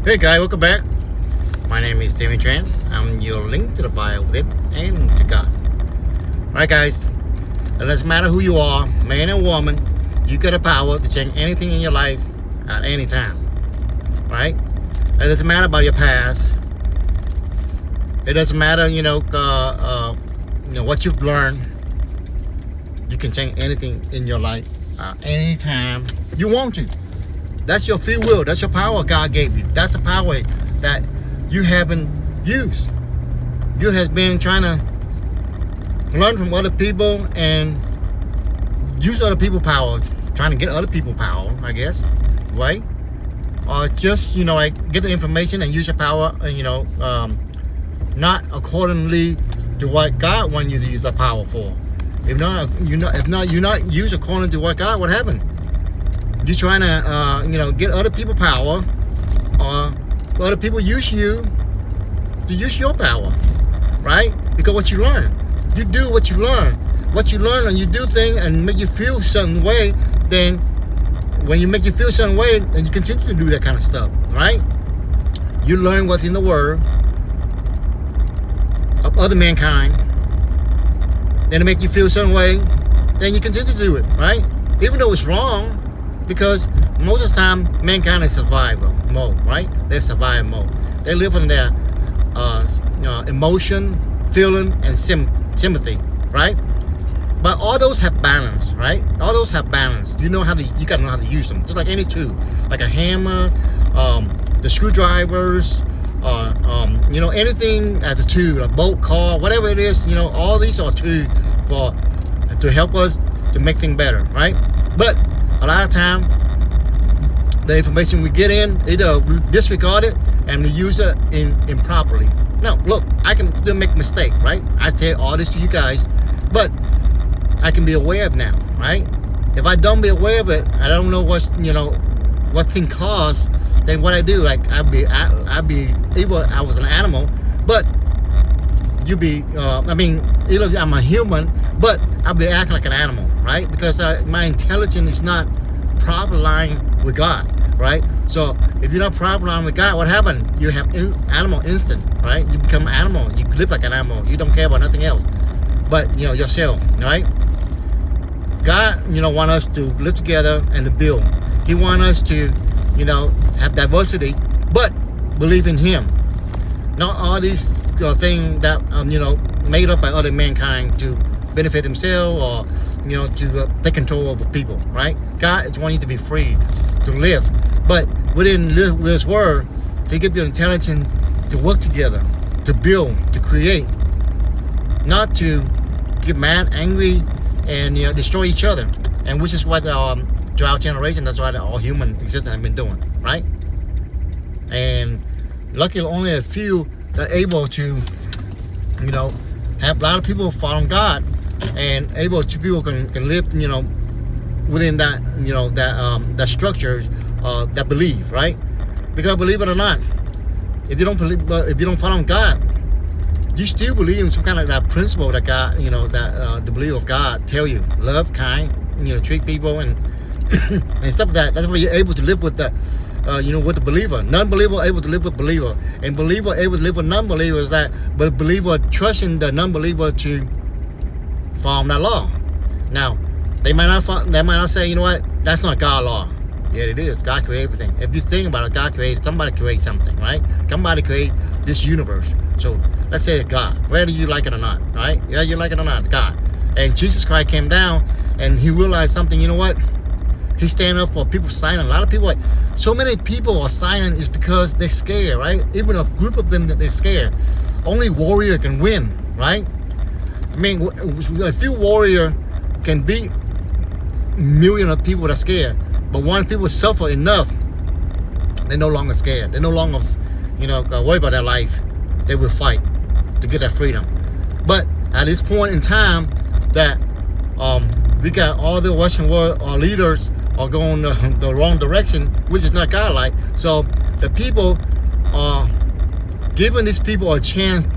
Hey guys, welcome back. My name is Steven Tran. I'm your link to the fire within and to God. Alright guys, it doesn't matter who you are, man or woman, you got the power to change anything in your life at any time. Right? It doesn't matter about your past. It doesn't matter, what you've learned. You can change anything in your life at any time you want to. That's your free will. That's your power God gave you. That's the power that you haven't used. You have been trying to learn from other people and use other people's power, trying to get other people's power, I guess, right? Or just, get the information and use your power, and, not accordingly to what God wants you to use the power for. If you're not used according to what God, what happened? You're trying to, get other people power, or other people use you to use your power, right? Because what you learn, you do what you learn. What you learn and you do things and make you feel a certain way, then when you make you feel a certain way, then you continue to do that kind of stuff, right? You learn what's in the Word of other mankind, then it make you feel a certain way, then you continue to do it, right? Even though it's wrong. Because most of the time, mankind is survival mode, right? They're survival mode. They live in their emotion, feeling, and sympathy, right? But all those have balance, right? All those have balance. You gotta know how to use them. Just like any tool, like a hammer, the screwdrivers, anything as a tool, a boat, car, whatever it is. All these are tools to help us to make things better, right? But a lot of time, the information we get in, either we disregard it and we use it improperly. Now, look, I can still make a mistake, right? I tell all this to you guys, but I can be aware of now, right? If I don't be aware of it, I don't know what thing caused. Then what I do, like I'd be even I was an animal, but either I'm a human, but I'll be acting like an animal, right? Because my intelligence is not proper line with God, right? So if you're not proper line with God, what happened? You have animal instinct, right? You become an animal. You live like an animal. You don't care about nothing else but yourself, right? God, want us to live together and to build. He want us to, have diversity, but believe in Him. Not all these things that made up by other mankind to benefit themselves or to take control over people, right? God is wanting you to be free to live, but within His Word, He gives you intelligence to work together, to build, to create, not to get mad, angry, and destroy each other. And which is what to our generation, that's what all human existence have been doing, right? And luckily, only a few are able to, have a lot of people following God, and people can live, within that, that structure, that belief, right? Because believe it or not, if you don't follow God, you still believe in some kind of that principle that God, the belief of God tell you, love, kind, treat people and and stuff like that. That's where you're able to live with the, with the believer. Non-believer able to live with believer, and believer able to live with non-believer is that, but believer trusting the non-believer to follow that law. Now, they might not say, that's not God's law. Yeah, it is. God created everything. If you think about it, somebody created something, right? Somebody created this universe. So let's say it's God, whether you like it or not, right? Yeah, you like it or not, God. And Jesus Christ came down and He realized something. You know what? He stand up for people signing. A lot of people, so many people are signing is because they're scared, right? Even a group of them that they're scared. Only warrior can win, right? I mean, a few warrior can beat millions of people that are scared. But once people suffer enough, they're no longer scared. They're no longer, worried about their life. They will fight to get that freedom. But at this point in time that we got all the Western world, our leaders are going the wrong direction, which is not God-like. So the people are giving these people a chance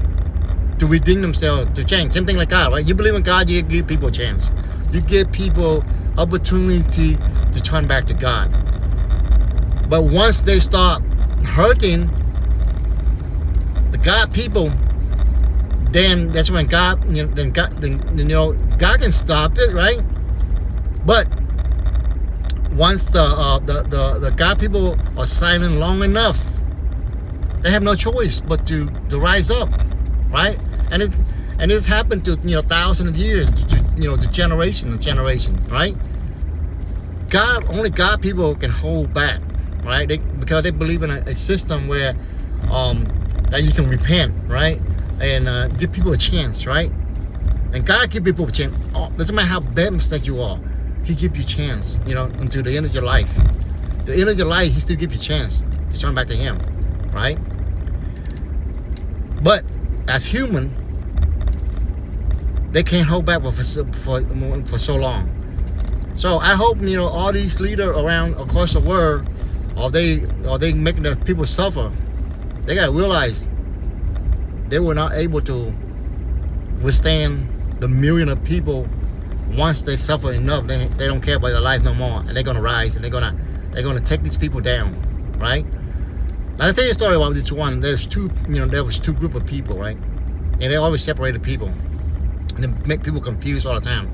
to redeem themselves, to change. Same thing like God, right? You believe in God, you give people a chance. You give people opportunity to turn back to God. But once they start hurting the God people, then that's when God, God can stop it, right? But once the God people are silent long enough, they have no choice but to rise up, right? And it's happened to thousands of years, to generation to generation, right? Only God people can hold back, right? Because they believe in a system where that you can repent, right, and give people a chance, right? And God give people a chance. Doesn't matter how bad mistake you are, He give you a chance, until the end of your life. The end of your life, He still give you a chance to turn back to Him, right? But as human, they can't hold back for so long. So I hope all these leaders around across the world, are they making the people suffer? They gotta realize they were not able to withstand the million of people. Once they suffer enough, they don't care about their life no more, and they're gonna rise, and they're gonna take these people down, right? Now I'll tell you a story about this one. There was two group of people, right? And they always separated people, and they make people confused all the time.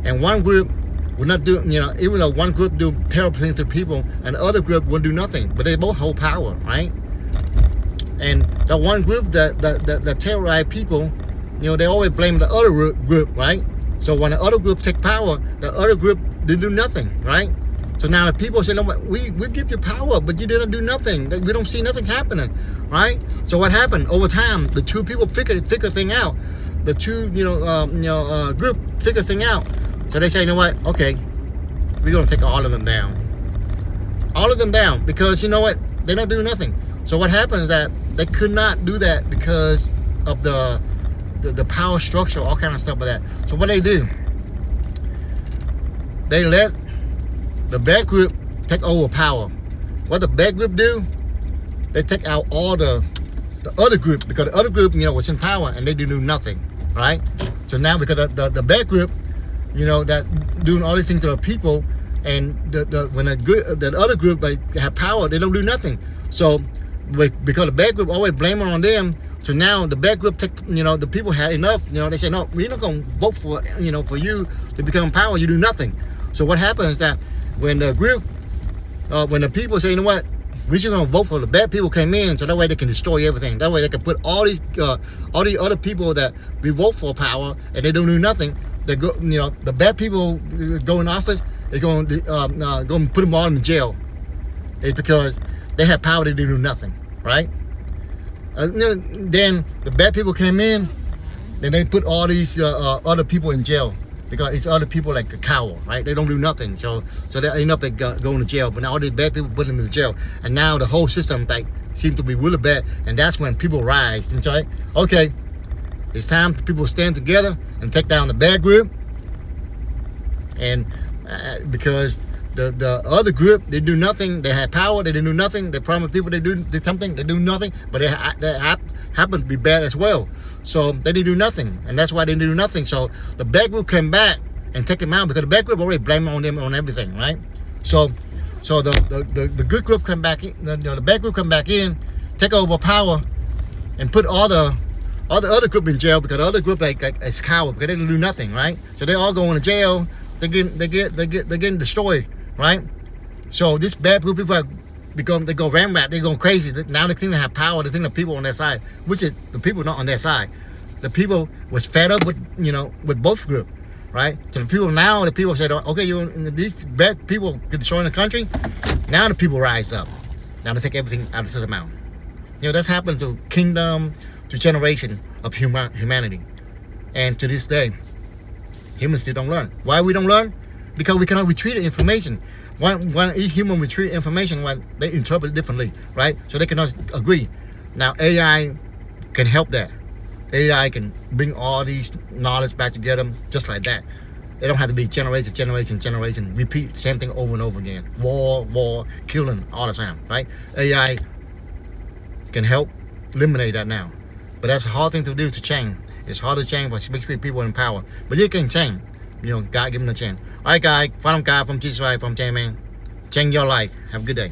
And one group would not do, even though one group do terrible things to people, and the other group would do nothing, but they both hold power, right? And the one group that terrorize people, they always blame the other group, right? So when the other group take power, the other group didn't do nothing, right? So now the people say, no, we give you power, but you didn't do nothing. We don't see nothing happening, right? So what happened? Over time, the two people figure thing out. The two, group figure thing out. So they say, you know what? Okay, we're gonna take all of them down. All of them down, because you know what? They don't do nothing. So what happens is that they could not do that because of the power structure, all kind of stuff like that. So what they do? They let the bad group take over power. What the bad group do? They take out all the other group, because the other group, was in power, and they do nothing, right? So now because the bad group, that doing all these things to the people, and when the other group have power, they don't do nothing. So because the bad group always blame it on them, so now the bad group take, the people had enough. They say, no, we're not gonna vote for for you to become power. You do nothing. So what happens is that when the group, when the people say, you know what, we're just gonna vote for the bad people came in, so that way they can destroy everything. That way they can put all these other people that we vote for power, and they don't do nothing. They go, the bad people go in office. They're going to put them all in jail. It's because they have power, they do nothing, right? Then the bad people came in, then they put all these other people in jail, because it's other people like a coward, right? They don't do nothing, so they end up going to jail. But now all these bad people put them in jail, and now the whole system seems to be really bad, and that's when people rise and say, okay, it's time for people to stand together and take down the bad group, and because the other group, they do nothing. They had power, they didn't do nothing. They promised people they do something, they do nothing, but they happen to be bad as well. So they didn't do nothing, and that's why they didn't do nothing. So the bad group came back and take them out, because the bad group already blamed on them on everything, right? So the good group come back in, the bad group come back in, take over power, and put all the other group in jail, because the other group like is coward, because they didn't do nothing, right? So they all going to jail. They're getting destroyed, right? So this bad group people they go rampant, they go crazy. Now they think they have power, they think the people on their side, which is the people not on their side. The people was fed up with with both groups, right? So the people said, okay, these bad people destroying the country. Now the people rise up. Now they take everything out of the system out. That's happened to kingdom, to generation of humanity, and to this day, humans still don't learn. Why we don't learn? Because we cannot retrieve information. When each human retrieve information, when they interpret it differently, right? So they cannot agree. Now AI can help that. AI can bring all these knowledge back together just like that. They don't have to be generation, repeat the same thing over and over again. War, killing all the time, right? AI can help eliminate that now. But that's a hard thing to do, to change. It's hard to change for specific people in power. But you can change. God give them a chance. All right, guys. Follow God from Jesus, from J-Man. Change your life. Have a good day.